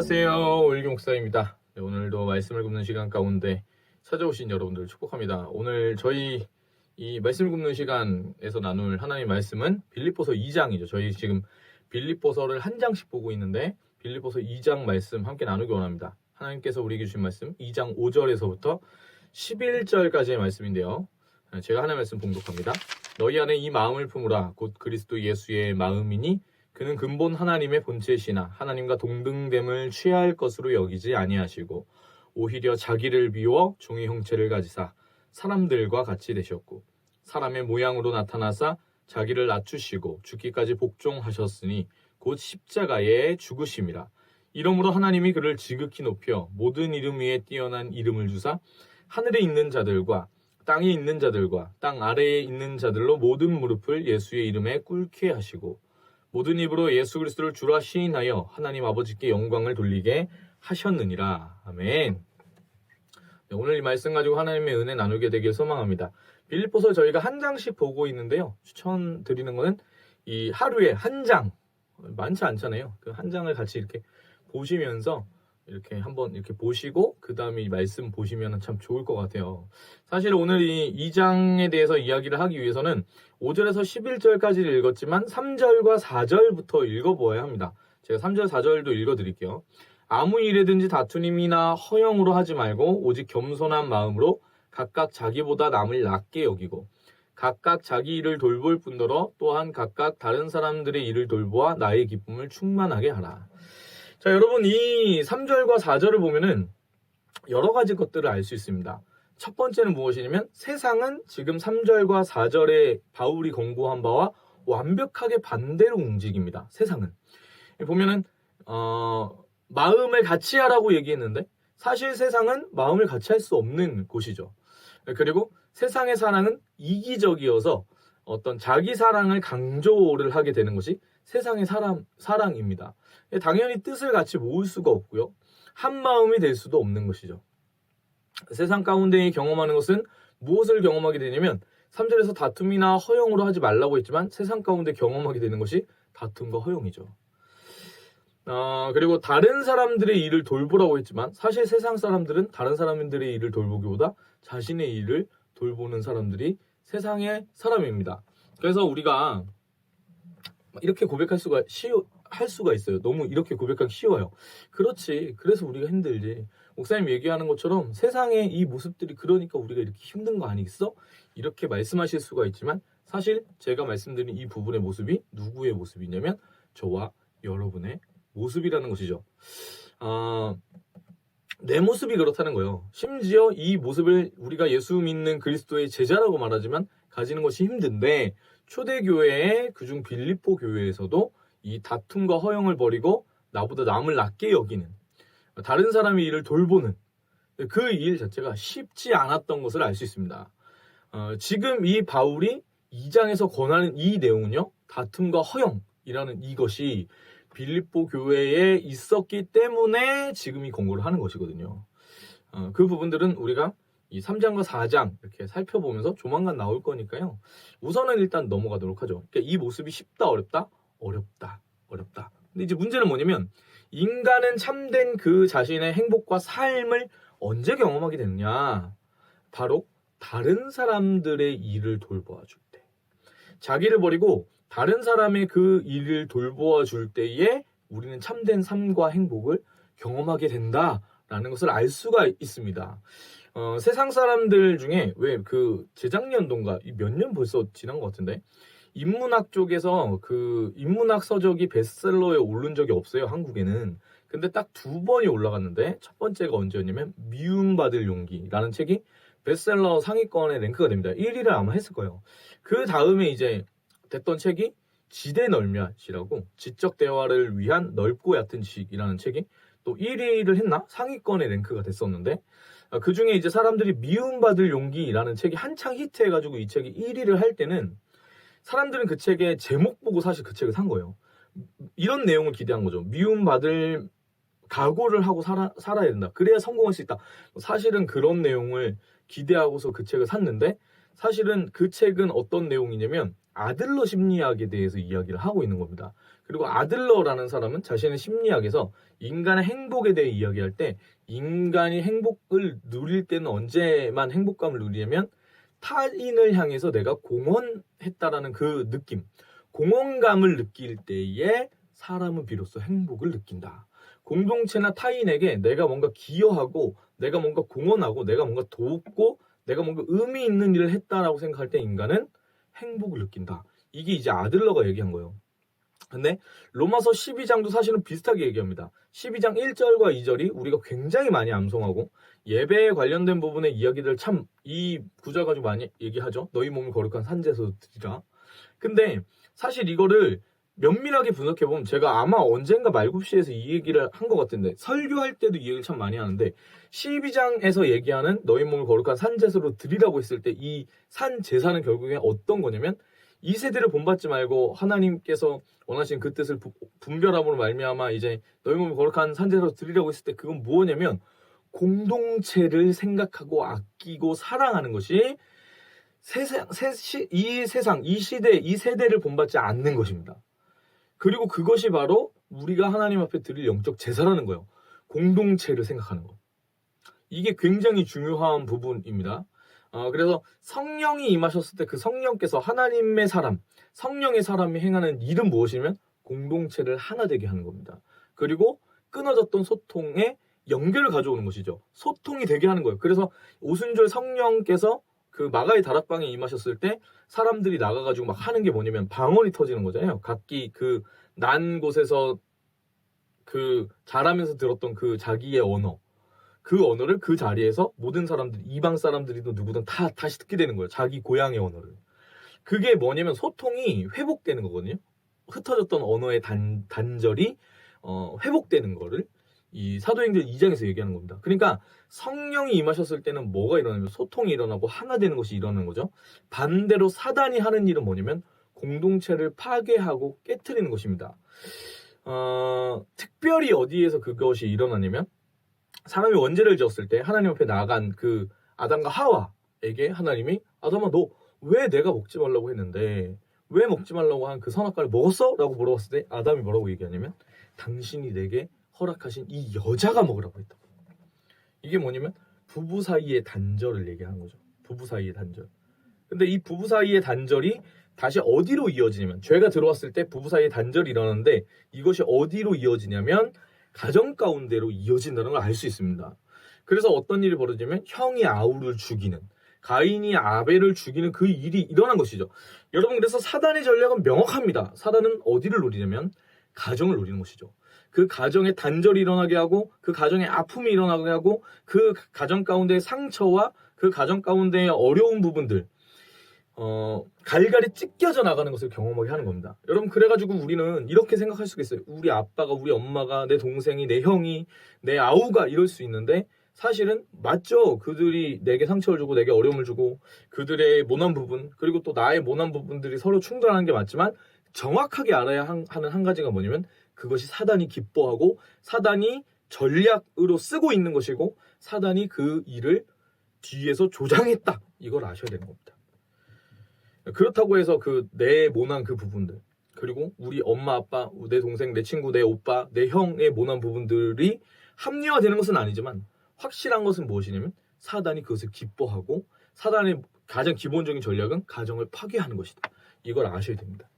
안녕하세요. 오일기 목사입니다. 네, 오늘도 말씀을 굽는 시간 가운데 찾아오신 여러분들 축복합니다. 오늘 저희 이 말씀 굽는 시간에서 나눌 하나님의 말씀은 빌립보서 2장이죠. 저희 지금 빌립보서를 한 장씩 보고 있는데 빌립보서 2장 말씀 함께 나누기 원합니다. 하나님께서 우리에게 주신 말씀 2장 5절에서부터 11절까지의 말씀인데요. 제가 하나님의 말씀 봉독합니다. 너희 안에 이 마음을 품으라. 곧 그리스도 예수의 마음이니 그는 근본 하나님의 본체시나 하나님과 동등됨을 취할 것으로 여기지 아니하시고 오히려 자기를 비워 종의 형체를 가지사 사람들과 같이 되셨고 사람의 모양으로 나타나사 자기를 낮추시고 죽기까지 복종하셨으니 곧 십자가에 죽으심이라. 이러므로 하나님이 그를 지극히 높여 모든 이름 위에 뛰어난 이름을 주사 하늘에 있는 자들과 땅에 있는 자들과 땅 아래에 있는 자들로 모든 무릎을 예수의 이름에 꿇게 하시고 모든 입으로 예수 그리스도를 주라 시인하여 하나님 아버지께 영광을 돌리게 하셨느니라. 아멘. 네, 오늘 이 말씀 가지고 하나님의 은혜 나누게 되길 소망합니다. 빌립보서 저희가 한 장씩 보고 있는데요. 추천드리는 거는 이 하루에 한 장, 많지 않잖아요. 그 한 장을 같이 이렇게 보시면서 이렇게 한번 이렇게 보시고 그 다음에 이 말씀 보시면 참 좋을 것 같아요. 사실 오늘 이 2장에 대해서 이야기를 하기 위해서는 5절에서 11절까지를 읽었지만 3절과 4절부터 읽어보아야 합니다. 제가 3절, 4절도 읽어드릴게요. 아무 일에든지 다투님이나 허영으로 하지 말고 오직 겸손한 마음으로 각각 자기보다 남을 낮게 여기고 각각 자기 일을 돌볼 뿐더러 또한 각각 다른 사람들의 일을 돌보아 나의 기쁨을 충만하게 하라. 자, 여러분 이 3절과 4절을 보면은 여러 가지 것들을 알 수 있습니다. 첫 번째는 무엇이냐면 세상은 지금 3절과 4절에 바울이 권고한 바와 완벽하게 반대로 움직입니다. 세상은. 보면은 마음을 같이 하라고 얘기했는데 사실 세상은 마음을 같이 할 수 없는 곳이죠. 그리고 세상의 사랑은 이기적이어서 어떤 자기 사랑을 강조를 하게 되는 것이 세상의 사랑입니다. 당연히 뜻을 같이 모을 수가 없고요. 한 마음이 될 수도 없는 것이죠. 세상 가운데 경험하는 것은 무엇을 경험하게 되냐면 3절에서 다툼이나 허영으로 하지 말라고 했지만 세상 가운데 경험하게 되는 것이 다툼과 허영이죠. 그리고 다른 사람들의 일을 돌보라고 했지만 사실 세상 사람들은 다른 사람들의 일을 돌보기보다 자신의 일을 돌보는 사람들이 세상의 사람입니다. 그래서 우리가 이렇게 고백할 수가 할 수가 있어요. 너무 이렇게 고백하기 쉬워요. 그렇지. 그래서 우리가 힘들지. 목사님 얘기하는 것처럼 세상의 이 모습들이 그러니까 우리가 이렇게 힘든 거 아니겠어? 이렇게 말씀하실 수가 있지만 사실 제가 말씀드린 이 부분의 모습이 누구의 모습이냐면 저와 여러분의 모습이라는 것이죠. 내 모습이 그렇다는 거예요. 심지어 이 모습을 우리가 예수 믿는 그리스도의 제자라고 말하지만 가지는 것이 힘든데 초대교회의 그중 빌립보 교회에서도 이 다툼과 허영을 버리고 나보다 남을 낮게 여기는 다른 사람의 일을 돌보는 그 일 자체가 쉽지 않았던 것을 알 수 있습니다. 지금 이 바울이 2장에서 권하는 이 내용은요. 다툼과 허영이라는 이것이 빌립보 교회에 있었기 때문에 지금 이 권고를 하는 것이거든요. 그 부분들은 우리가 이 3장과 4장 이렇게 살펴보면서 조만간 나올 거니까요. 우선은 일단 넘어가도록 하죠. 그러니까 이 모습이 쉽다, 어렵다? 어렵다. 근데 이제 문제는 뭐냐면 인간은 참된 그 자신의 행복과 삶을 언제 경험하게 되느냐? 바로 다른 사람들의 일을 돌보아 줄 때. 자기를 버리고 다른 사람의 그 일을 돌보아 줄 때에 우리는 참된 삶과 행복을 경험하게 된다라는 것을 알 수가 있습니다. 세상 사람들 중에 왜 그 재작년도인가 몇 년 벌써 지난 것 같은데 인문학 쪽에서 그 인문학 서적이 베스트셀러에 오른 적이 없어요. 한국에는. 근데 딱 2번이 올라갔는데 첫 번째가 언제였냐면 미움받을 용기라는 책이 베스트셀러 상위권에 랭크가 됩니다. 1위를 아마 했을 거예요. 그 다음에 이제 됐던 책이 지대 널몇이라고 지적 대화를 위한 넓고 얕은 지식이라는 책이 또 1위를 했나? 상위권에 랭크가 됐었는데 그 중에 이제 사람들이 미움받을 용기라는 책이 한창 히트해가지고 이 책이 1위를 할 때는 사람들은 그 책의 제목 보고 사실 그 책을 산 거예요. 이런 내용을 기대한 거죠. 미움받을 각오를 하고 살아야 된다. 그래야 성공할 수 있다. 사실은 그런 내용을 기대하고서 그 책을 샀는데 사실은 그 책은 어떤 내용이냐면 아들러 심리학에 대해서 이야기를 하고 있는 겁니다. 그리고 아들러라는 사람은 자신의 심리학에서 인간의 행복에 대해 이야기할 때 인간이 행복을 누릴 때는 언제만 행복감을 누리냐면 타인을 향해서 내가 공헌했다라는 그 느낌, 공헌감을 느낄 때에 사람은 비로소 행복을 느낀다. 공동체나 타인에게 내가 뭔가 기여하고 내가 뭔가 공헌하고 내가 뭔가 돕고 내가 뭔가 의미 있는 일을 했다라고 생각할 때 인간은 행복을 느낀다. 이게 이제 아들러가 얘기한 거예요. 근데 로마서 12장도 사실은 비슷하게 얘기합니다. 12장 1절과 2절이 우리가 굉장히 많이 암송하고 예배에 관련된 부분의 이야기들 참 이 구절 가지고 많이 얘기하죠. 너희 몸을 거룩한 산제에서 드리라. 근데 사실 이거를 면밀하게 분석해보면 제가 아마 언젠가 말굽시에서 이 얘기를 한 것 같은데 설교할 때도 이 얘기를 참 많이 하는데 12장에서 얘기하는 너희 몸을 거룩한 산제사로 드리라고 했을 때 이 산 제사는 결국에 어떤 거냐면 이 세대를 본받지 말고 하나님께서 원하시는 그 뜻을 분별함으로 말미암아 이제 너희 몸을 거룩한 산제사로 드리라고 했을 때 그건 뭐냐면 공동체를 생각하고 아끼고 사랑하는 것이 이 세상, 이 시대, 이 세대를 본받지 않는 것입니다. 그리고 그것이 바로 우리가 하나님 앞에 드릴 영적 제사라는 거예요. 공동체를 생각하는 거. 이게 굉장히 중요한 부분입니다. 그래서 성령이 임하셨을 때 그 성령께서 하나님의 사람, 성령의 사람이 행하는 일은 무엇이냐면 공동체를 하나 되게 하는 겁니다. 그리고 끊어졌던 소통에 연결을 가져오는 것이죠. 소통이 되게 하는 거예요. 그래서 오순절 성령께서 그 마가의 다락방에 임하셨을 때 사람들이 나가가지고 막 하는 게 뭐냐면 방언이 터지는 거잖아요. 각기 그 난 곳에서 그 자라면서 들었던 그 자기의 언어, 그 언어를 그 자리에서 모든 사람들이 이방 사람들이든 누구든 다 다시 듣게 되는 거예요. 자기 고향의 언어를. 그게 뭐냐면 소통이 회복되는 거거든요. 흩어졌던 언어의 단절이 회복되는 거를 이 사도행전 2장에서 얘기하는 겁니다. 그러니까 성령이 임하셨을 때는 뭐가 일어나면 소통이 일어나고 하나 되는 것이 일어나는 거죠. 반대로 사단이 하는 일은 뭐냐면 공동체를 파괴하고 깨트리는 것입니다. 특별히 어디에서 그것이 일어나냐면 사람이 원죄를 지었을 때 하나님 앞에 나아간 그 아담과 하와에게 하나님이 아담아 너 왜 내가 먹지 말라고 했는데 왜 먹지 말라고 한 그 선악과를 먹었어? 라고 물어봤을 때 아담이 뭐라고 얘기하냐면 당신이 내게 허락하신 이 여자가 먹으라고 했다. 이게 뭐냐면 부부 사이의 단절을 얘기하는 거죠. 부부 사이의 단절. 근데 이 부부 사이의 단절이 다시 어디로 이어지냐면 죄가 들어왔을 때 부부 사이의 단절이 일어나는데 이것이 어디로 이어지냐면 가정 가운데로 이어진다는 걸 알 수 있습니다. 그래서 어떤 일이 벌어지냐면 형이 아우를 죽이는 가인이 아벨을 죽이는 그 일이 일어난 것이죠. 여러분 그래서 사단의 전략은 명확합니다. 사단은 어디를 노리냐면 가정을 노리는 것이죠. 그 가정에 단절이 일어나게 하고 그 가정에 아픔이 일어나게 하고 그 가정 가운데의 상처와 그 가정 가운데의 어려운 부분들 갈갈이 찢겨져 나가는 것을 경험하게 하는 겁니다. 여러분 그래가지고 우리는 이렇게 생각할 수가 있어요. 우리 아빠가 우리 엄마가 내 동생이 내 형이 내 아우가 이럴 수 있는데 사실은 맞죠. 그들이 내게 상처를 주고 내게 어려움을 주고 그들의 모난 부분 그리고 또 나의 모난 부분들이 서로 충돌하는 게 맞지만 정확하게 알아야 하는 한 가지가 뭐냐면 그것이 사단이 기뻐하고 사단이 전략으로 쓰고 있는 것이고 사단이 그 일을 뒤에서 조장했다. 이걸 아셔야 되는 겁니다. 그렇다고 해서 그 내 모난 그 부분들 그리고 우리 엄마 아빠 내 동생 내 친구 내 오빠 내 형의 모난 부분들이 합리화되는 것은 아니지만 확실한 것은 무엇이냐면 사단이 그것을 기뻐하고 사단의 가장 기본적인 전략은 가정을 파괴하는 것이다. 이걸 아셔야 됩니다.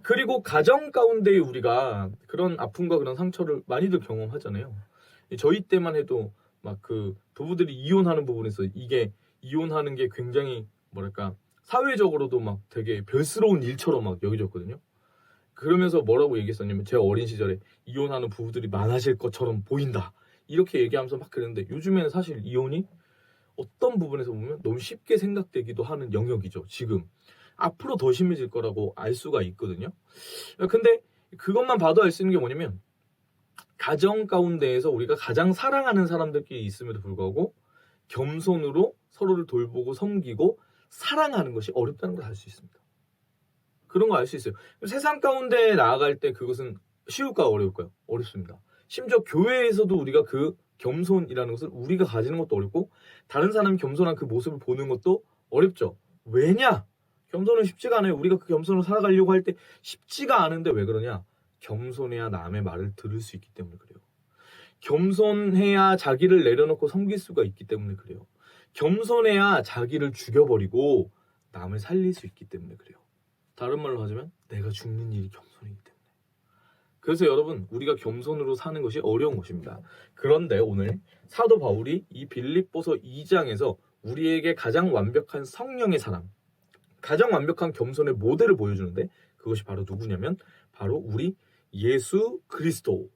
그리고 가정 가운데 우리가 그런 아픔과 그런 상처를 많이들 경험하잖아요. 저희 때만 해도 막 그 부부들이 이혼하는 부분에서 이게 이혼하는 게 굉장히 뭐랄까 사회적으로도 막 되게 별스러운 일처럼 막 여겨졌거든요. 그러면서 뭐라고 얘기했었냐면 제 어린 시절에 이혼하는 부부들이 많아질 것처럼 보인다. 이렇게 얘기하면서 막 그랬는데 요즘에는 사실 이혼이 어떤 부분에서 보면 너무 쉽게 생각되기도 하는 영역이죠. 지금 앞으로 더 심해질 거라고 알 수가 있거든요. 근데 그것만 봐도 알 수 있는 게 뭐냐면 가정 가운데에서 우리가 가장 사랑하는 사람들끼리 있음에도 불구하고 겸손으로 서로를 돌보고 섬기고 사랑하는 것이 어렵다는 걸 알 수 있습니다. 그런 거 알 수 있어요. 세상 가운데 나아갈 때 그것은 쉬울까요? 어려울까요? 어렵습니다. 심지어 교회에서도 우리가 그 겸손이라는 것을 우리가 가지는 것도 어렵고 다른 사람이 겸손한 그 모습을 보는 것도 어렵죠. 왜냐? 겸손은 쉽지가 않아요. 우리가 그 겸손을 살아가려고 할 때 쉽지가 않은데 왜 그러냐? 겸손해야 남의 말을 들을 수 있기 때문에 그래요. 겸손해야 자기를 내려놓고 섬길 수가 있기 때문에 그래요. 겸손해야 자기를 죽여버리고 남을 살릴 수 있기 때문에 그래요. 다른 말로 하자면 내가 죽는 일이 겸손이기 때문에. 그래서 여러분, 우리가 겸손으로 사는 것이 어려운 것입니다. 그런데 오늘 사도 바울이 이 빌립보서 2장에서 우리에게 가장 완벽한 성령의 사랑, 가장 완벽한 겸손의 모델을 보여주는데, 그것이 바로 누구냐면 바로 우리 예수 그리스도,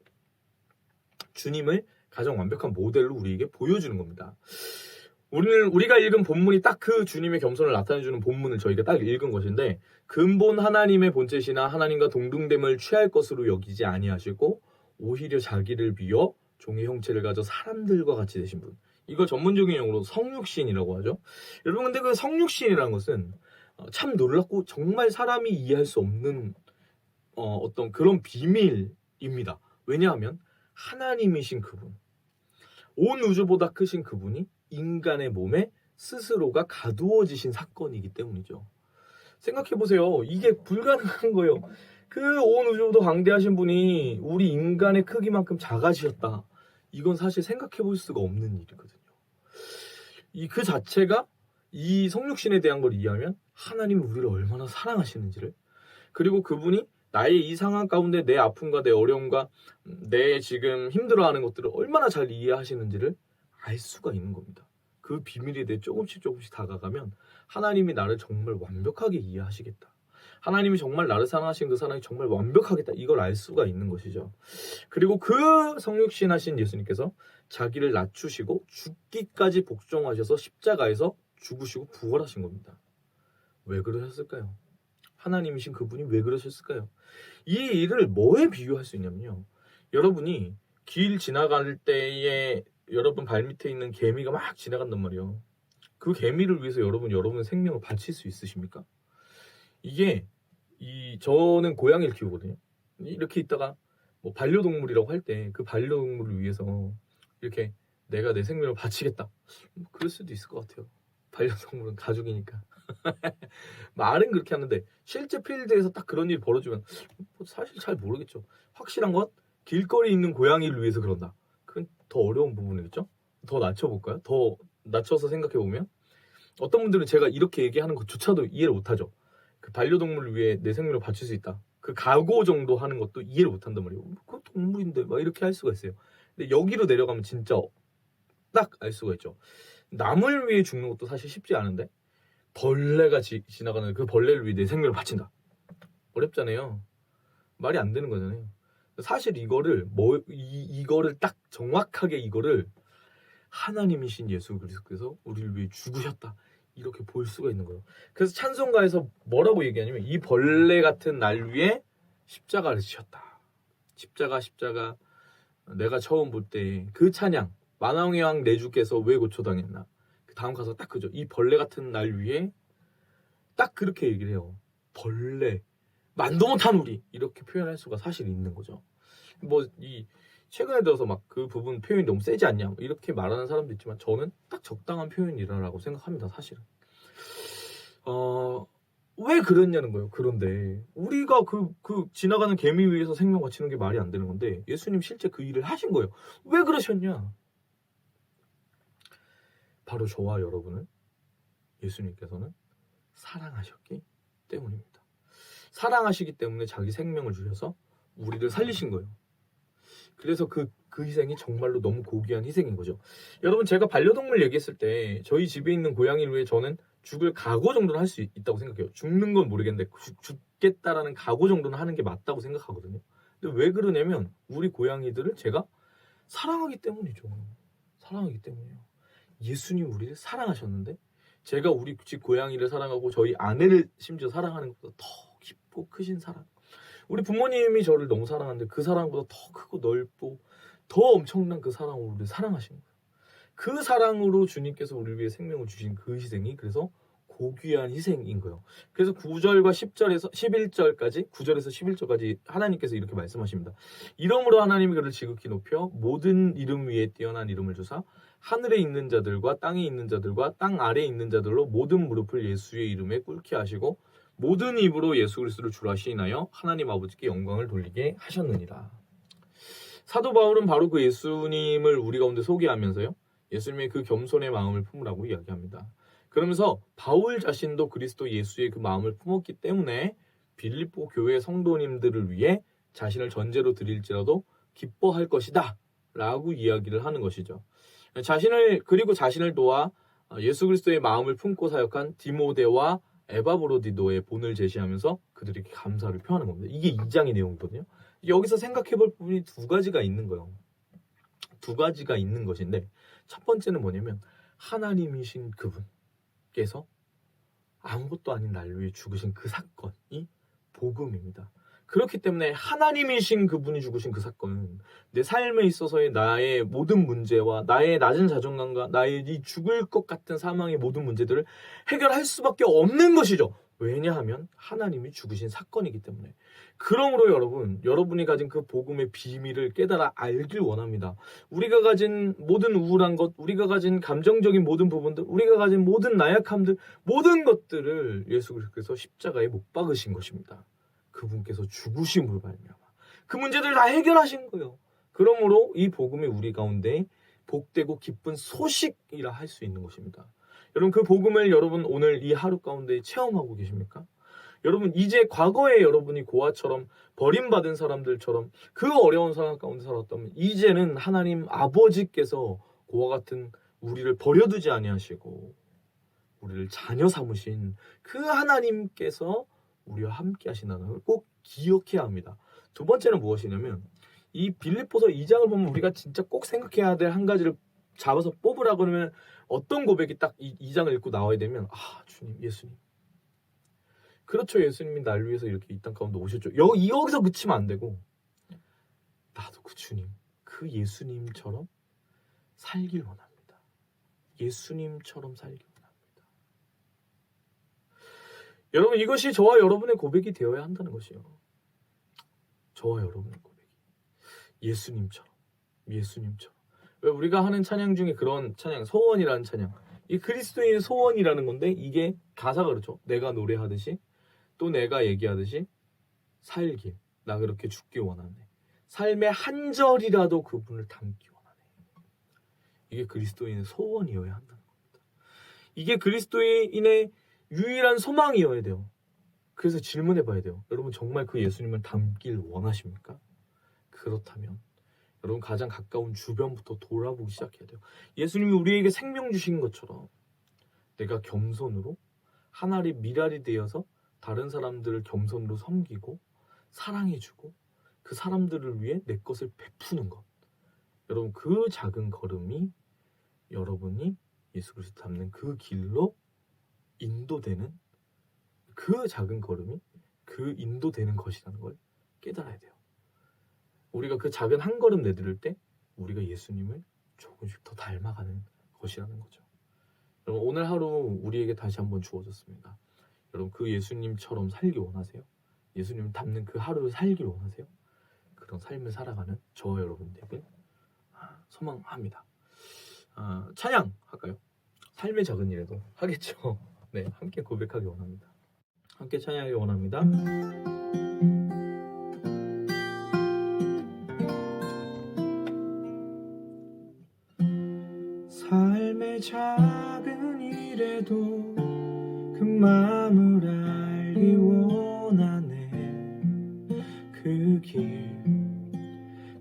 주님을 가장 완벽한 모델로 우리에게 보여주는 겁니다. 오늘 우리가 읽은 본문이 딱 그 주님의 겸손을 나타내주는 본문을 저희가 딱 읽은 것인데, 근본 하나님의 본체시나 하나님과 동등됨을 취할 것으로 여기지 아니하시고 오히려 자기를 비워 종의 형체를 가져 사람들과 같이 되신 분, 이걸 전문적인 용어로 성육신이라고 하죠. 여러분, 근데 그 성육신이라는 것은 참 놀랍고 정말 사람이 이해할 수 없는 어떤 그런 비밀입니다. 왜냐하면 하나님이신 그분, 온 우주보다 크신 그분이 인간의 몸에 스스로가 가두어지신 사건이기 때문이죠. 생각해보세요. 이게 불가능한 거예요. 그 온 우주보다 광대하신 분이 우리 인간의 크기만큼 작아지셨다. 이건 사실 생각해볼 수가 없는 일이거든요. 그 자체가 이 성육신에 대한 걸 이해하면 하나님이 우리를 얼마나 사랑하시는지를, 그리고 그분이 나의 이 상황 가운데 내 아픔과 내 어려움과 내 지금 힘들어하는 것들을 얼마나 잘 이해하시는지를 알 수가 있는 겁니다. 그 비밀에 대해 조금씩 다가가면 하나님이 나를 정말 완벽하게 이해하시겠다, 하나님이 정말 나를 사랑하신 그 사랑이 정말 완벽하겠다, 이걸 알 수가 있는 것이죠. 그리고 그 성육신 하신 예수님께서 자기를 낮추시고 죽기까지 복종하셔서 십자가에서 죽으시고 부활하신 겁니다. 왜 그러셨을까요? 하나님이신 그분이 왜 그러셨을까요? 이 일을 뭐에 비유할 수 있냐면요, 여러분이 길 지나갈 때에 여러분 발밑에 있는 개미가 막 지나간단 말이에요. 그 개미를 위해서 여러분의 생명을 바칠 수 있으십니까? 이게 저는 고양이를 키우거든요. 이렇게 있다가 뭐 반려동물이라고 할 때 그 반려동물을 위해서 이렇게 내가 내 생명을 바치겠다, 그럴 수도 있을 것 같아요. 반려동물은 가족이니까. 말은 그렇게 하는데 실제 필드에서 딱 그런 일이 벌어지면 사실 잘 모르겠죠. 확실한 건 길거리에 있는 고양이를 위해서 그런다, 그건 더 어려운 부분이겠죠. 더 낮춰볼까요? 더 낮춰서 생각해보면 어떤 분들은 제가 이렇게 얘기하는 것조차도 이해를 못하죠. 그 반려동물을 위해 내 생명을 바칠 수 있다, 그 각오 정도 하는 것도 이해를 못한단 말이에요. 그 동물인데 막 이렇게 할 수가 있어요. 근데 여기로 내려가면 진짜 딱 알 수가 있죠. 남을 위해 죽는 것도 사실 쉽지 않은데 벌레가 지나가는 그 벌레를 위해 내 생명을 바친다, 어렵잖아요. 말이 안 되는 거잖아요. 사실 이거를 이거를 딱 정확하게 이거를 하나님이신 예수 그리스도께서 우리를 위해 죽으셨다, 이렇게 볼 수가 있는 거예요. 그래서 찬송가에서 뭐라고 얘기하냐면 이 벌레 같은 날 위에 십자가를 지셨다. 십자가 내가 처음 볼 때 그 찬양, 만왕의 왕 내 주께서 왜 고초당했나, 그 다음 가사 딱 그죠. 이 벌레 같은 날 위에 딱 그렇게 얘기를 해요. 벌레, 만도 못한 우리, 이렇게 표현할 수가 사실 있는 거죠. 뭐 최근에 들어서 막 그 부분 표현이 너무 세지 않냐, 이렇게 말하는 사람도 있지만 저는 딱 적당한 표현이라고 생각합니다. 사실은 왜 그랬냐는 거예요. 그런데 우리가 그 지나가는 개미 위에서 생명 바치는 게 말이 안 되는 건데 예수님 실제 그 일을 하신 거예요. 왜 그러셨냐? 바로 저와 여러분을 예수님께서는 사랑하셨기 때문입니다. 사랑하시기 때문에 자기 생명을 주셔서 우리를 살리신 거예요. 그래서 그 희생이 정말로 너무 고귀한 희생인 거죠. 여러분, 제가 반려동물 얘기했을 때 저희 집에 있는 고양이를 위해 저는 죽을 각오 정도는 할 수 있다고 생각해요. 죽는 건 모르겠는데 죽겠다라는 각오 정도는 하는 게 맞다고 생각하거든요. 근데 왜 그러냐면 우리 고양이들을 제가 사랑하기 때문이죠. 사랑하기 때문이에요. 예수님 우리를 사랑하셨는데 제가 우리 집 고양이를 사랑하고 저희 아내를 심지어 사랑하는 것보다 더 깊고 크신 사랑, 우리 부모님이 저를 너무 사랑하는데 그 사랑보다 더 크고 넓고 더 엄청난 그 사랑으로 우리를 사랑하신 거예요. 그 사랑으로 주님께서 우리를 위해 생명을 주신 그 희생이 그래서 고귀한 희생인 거예요. 그래서 9절과 10절에서 11절까지 9절에서 11절까지 하나님께서 이렇게 말씀하십니다. 이러므로 하나님이 그를 지극히 높여 모든 이름 위에 뛰어난 이름을 주사 하늘에 있는 자들과 땅에 있는 자들과 땅 아래에 있는 자들로 모든 무릎을 예수의 이름에 꿇게 하시고 모든 입으로 예수 그리스도를 주라 시인하여 하나님 아버지께 영광을 돌리게 하셨느니라. 사도 바울은 바로 그 예수님을 우리 가운데 소개하면서요, 예수님의 그 겸손의 마음을 품으라고 이야기합니다. 그러면서 바울 자신도 그리스도 예수의 그 마음을 품었기 때문에 빌립보 교회 성도님들을 위해 자신을 전제로 드릴지라도 기뻐할 것이다 라고 이야기를 하는 것이죠. 자신을 도와 예수 그리스도의 마음을 품고 사역한 디모데와 에바브로디도의 본을 제시하면서 그들에게 감사를 표하는 겁니다. 이게 2장의 내용이거든요. 여기서 생각해 볼 부분이 두 가지가 있는 거예요. 두 가지가 있는 것인데, 첫 번째는 뭐냐면 하나님이신 그분께서 아무것도 아닌 날 위해 죽으신 그 사건이 복음입니다. 그렇기 때문에 하나님이신 그분이 죽으신 그 사건은 내 삶에 있어서의 나의 모든 문제와 나의 낮은 자존감과 나의 이 죽을 것 같은 사망의 모든 문제들을 해결할 수밖에 없는 것이죠. 왜냐하면 하나님이 죽으신 사건이기 때문에. 그러므로 여러분이 가진 그 복음의 비밀을 깨달아 알길 원합니다. 우리가 가진 모든 우울한 것, 우리가 가진 감정적인 모든 부분들, 우리가 가진 모든 나약함들, 모든 것들을 예수 그리스도께서 십자가에 못 박으신 것입니다. 그분께서 죽으심으로 말미암아 그 문제들을 다 해결하신 거예요. 그러므로 이 복음이 우리 가운데 복되고 기쁜 소식이라 할 수 있는 것입니다. 여러분, 그 복음을 여러분 오늘 이 하루 가운데 체험하고 계십니까? 여러분, 이제 과거에 여러분이 고아처럼 버림받은 사람들처럼 그 어려운 상황 가운데 살았다면 이제는 하나님 아버지께서 고아 같은 우리를 버려두지 아니하시고 우리를 자녀 삼으신 그 하나님께서 우리와 함께 하신다는 걸 꼭 기억해야 합니다. 두 번째는 무엇이냐면 이 빌립보서 2장을 보면 우리가 진짜 꼭 생각해야 될 한 가지를 잡아서 뽑으라 그러면 어떤 고백이 딱 이 2장을 읽고 나와야 되면, 주님, 예수님. 그렇죠. 예수님이 날 위해서 이렇게 이 땅 가운데 오셨죠. 여기서 그치면 안 되고 나도 그 주님, 그 예수님처럼 살길 원합니다. 예수님처럼 살길 원합니다. 여러분, 이것이 저와 여러분의 고백이 되어야 한다는 것이요. 저와 여러분의 고백이. 예수님처럼. 왜 우리가 하는 찬양 중에 그런 찬양, 소원이라는 찬양. 이 그리스도인의 소원이라는 건데 이게 가사가 그렇죠. 내가 노래하듯이 또 내가 얘기하듯이 살길. 나 그렇게 죽기 원하네. 삶의 한 절이라도 그분을 담기 원하네. 이게 그리스도인의 소원이어야 한다는 겁니다. 이게 그리스도인의 유일한 소망이어야 돼요. 그래서 질문해봐야 돼요. 여러분, 정말 그 예수님을 닮길 원하십니까? 그렇다면 여러분 가장 가까운 주변부터 돌아보기 시작해야 돼요. 예수님이 우리에게 생명 주신 것처럼 내가 겸손으로 하나의 미랄이 되어서 다른 사람들을 겸손으로 섬기고 사랑해주고 그 사람들을 위해 내 것을 베푸는 것. 여러분, 그 작은 걸음이 여러분이 예수 그리스도 닮는 그 길로 인도되는, 그 작은 걸음이 그 인도되는 것이라는 걸 깨달아야 돼요. 우리가 그 작은 한 걸음 내디딜 때 우리가 예수님을 조금씩 더 닮아가는 것이라는 거죠. 여러분, 오늘 하루 우리에게 다시 한번 주어졌습니다. 여러분, 그 예수님처럼 살기 원하세요? 예수님을 닮는 그 하루를 살기 원하세요? 그런 삶을 살아가는 저와 여러분 되길 소망합니다. 찬양 할까요? 삶의 작은 일에도 하겠죠. 네, 함께 고백하기 원합니다. 함께 찬양하기 원합니다. 삶의 작은 일에도 그 마음을 알기 원하네. 그 길,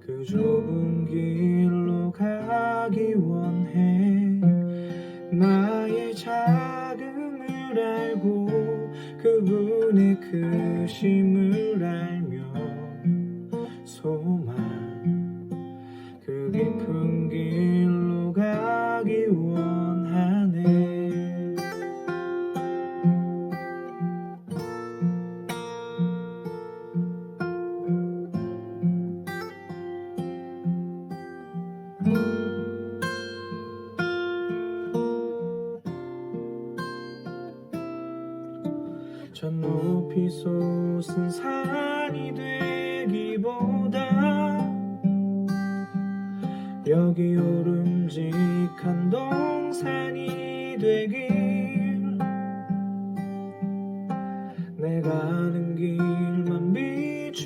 그 좁은 길로 가기 원해. 나의 작음을 알고 그분의 크심을 알며 소망, 그 깊은 길로 가기 원하네. 저 높이 솟은 산이 되기보다 여기 오름직한 산이 되길 내가 아는 길만 비추기보다는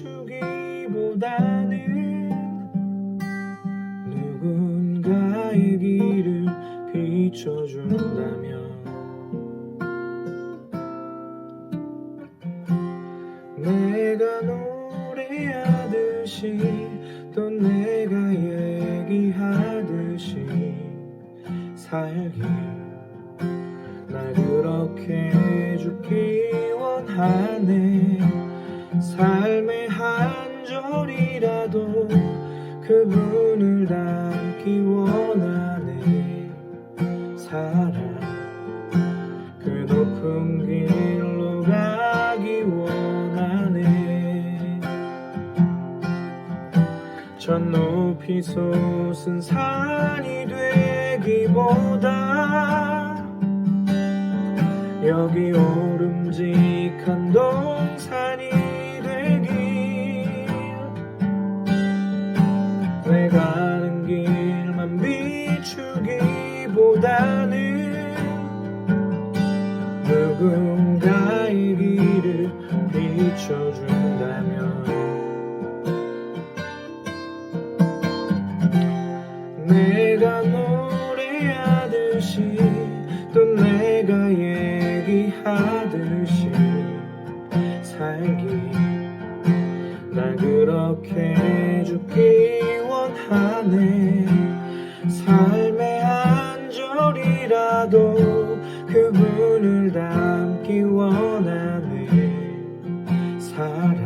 누군가의 길을 비춰준다면 내가 노래하듯이 또 내가 얘기하듯이 살길 날 그렇게 해주기 원하네. 삶의 한 절이라도 그분을 닮기 원하네. 살아 그 높은 길로 가기 원하네. 저 높이 솟은 산이 되기보다 여기 오름직한 동산이 되길 내가 아는 길만 비추기보다는 누군가의 길을 비춰준다면 내가 노래하듯이 또 내가 얘기하듯이 살기 날 그렇게 해주기 원하네. 삶의 한 절이라도 그분을 닮기 원하네. 살아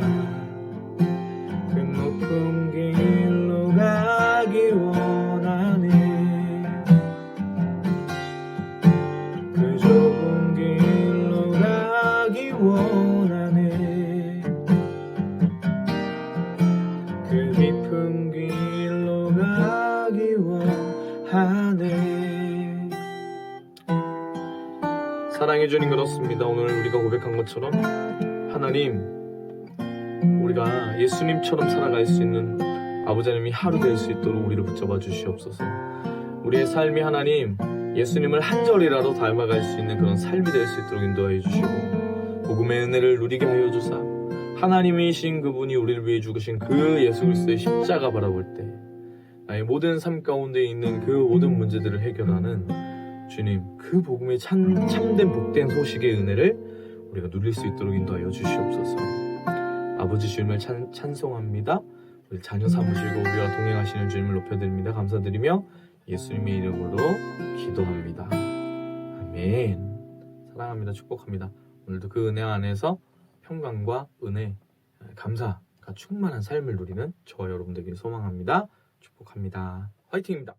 그 높은 길로 가기 원하네. 그 좁은 길로 가기 원하네. 그 깊은 길로 가기 원하네. 사랑해 주님, 그렇습니다. 오늘 우리가 고백한 것처럼 하나님, 우리가 예수님처럼 살아갈 수 있는 아버지 하나님이 하루 될 수 있도록 우리를 붙잡아 주시옵소서. 우리의 삶이 하나님 예수님을 한 절이라도 닮아갈 수 있는 그런 삶이 될 수 있도록 인도하여 주시고 복음의 은혜를 누리게 하여 주사 하나님이신 그분이 우리를 위해 죽으신 그 예수 그리스도의 십자가 바라볼 때 나의 모든 삶 가운데 있는 그 모든 문제들을 해결하는 주님, 그 복음의 참된 복된 소식의 은혜를 우리가 누릴 수 있도록 인도하여 주시옵소서. 아버지 주님을 찬송합니다. 우리 자녀 삼으시고 우리와 동행하시는 주님을 높여드립니다. 감사드리며 예수님의 이름으로 기도합니다. 아멘. 사랑합니다. 축복합니다. 오늘도 그 은혜 안에서 평강과 은혜, 감사가 충만한 삶을 누리는 저와 여러분들에게 소망합니다. 축복합니다. 화이팅입니다.